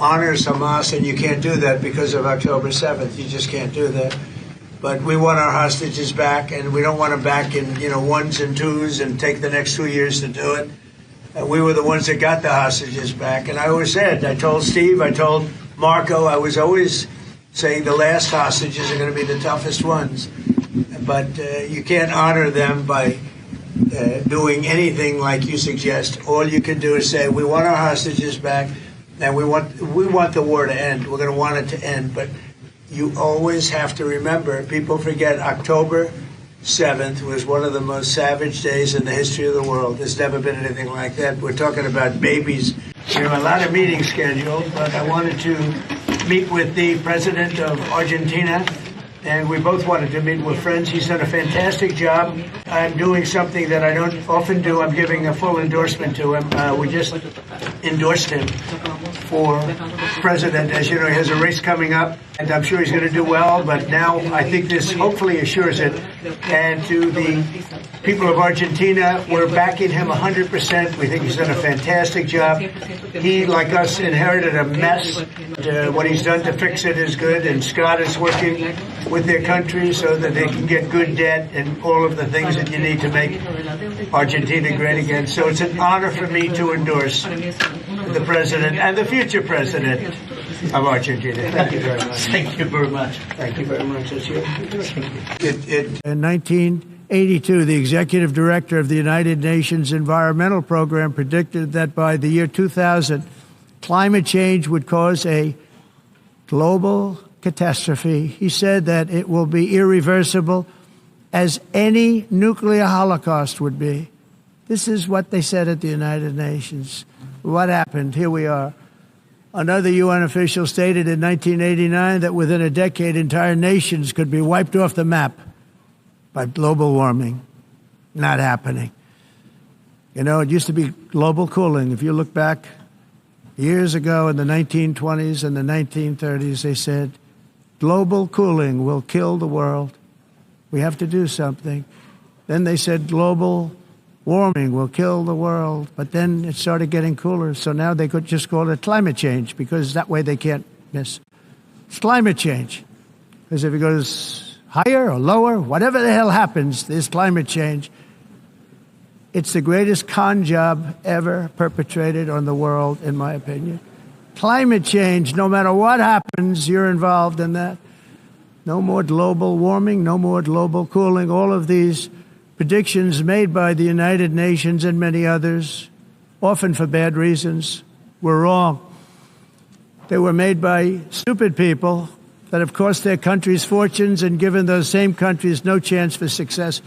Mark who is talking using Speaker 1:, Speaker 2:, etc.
Speaker 1: honors Hamas, and you can't do that because of October 7th. You just can't do that. But we want our hostages back, and we don't want them back in, ones and twos and take the next 2 years to do it. We were the ones that got the hostages back. And I always said, I told Steve, I told Marco, I was always saying the last hostages are going to be the toughest ones. But you can't honor them by doing anything like you suggest. All you can do is say, we want our hostages back, and we want the war to end. We're going to want it to end. But you always have to remember, people forget October 7th was one of the most savage days in the history of the world. There's never been anything like that. We're talking about babies. We have a lot of meetings scheduled, but I wanted to meet with the president of Argentina, and we both wanted to meet with friends. He's done a fantastic job. I'm doing something that I don't often do. I'm giving a full endorsement to him. We just endorsed him for president. As you know, he has a race coming up, and I'm sure he's going to do well. But now I think this hopefully assures it. And to the people of Argentina, we're backing him 100%. We think he's done a fantastic job. He, like us, inherited a mess. What he's done to fix it is good, and Scott is working with their country so that they can get good debt and all of the things that you need to make Argentina great again. So it's an honor for me to endorse the president and the future president of Argentina. Thank you very much.
Speaker 2: Thank you very much.
Speaker 1: Thank you very much.
Speaker 3: In 1982, the executive director of the United Nations Environmental Program predicted that by the year 2000, climate change would cause a global catastrophe. He said that it will be irreversible, as any nuclear holocaust would be. This is what they said at the United Nations. What happened? Here we are. Another UN official stated in 1989 that within a decade, entire nations could be wiped off the map by global warming. Not happening. You know, it used to be global cooling. If you look back years ago in the 1920s and the 1930s, they said, global cooling will kill the world. We have to do something. Then they said global warming will kill the world. But then it started getting cooler. So now they could just call it climate change, because that way they can't miss. It's climate change. Because if it goes higher or lower, whatever the hell happens, there's climate change. It's the greatest con job ever perpetrated on the world, in my opinion. Climate change, no matter what happens, you're involved in that. No more global warming, no more global cooling. All of these predictions made by the United Nations and many others, often for bad reasons, were wrong. They were made by stupid people that have cost their countries fortunes and given those same countries no chance for success.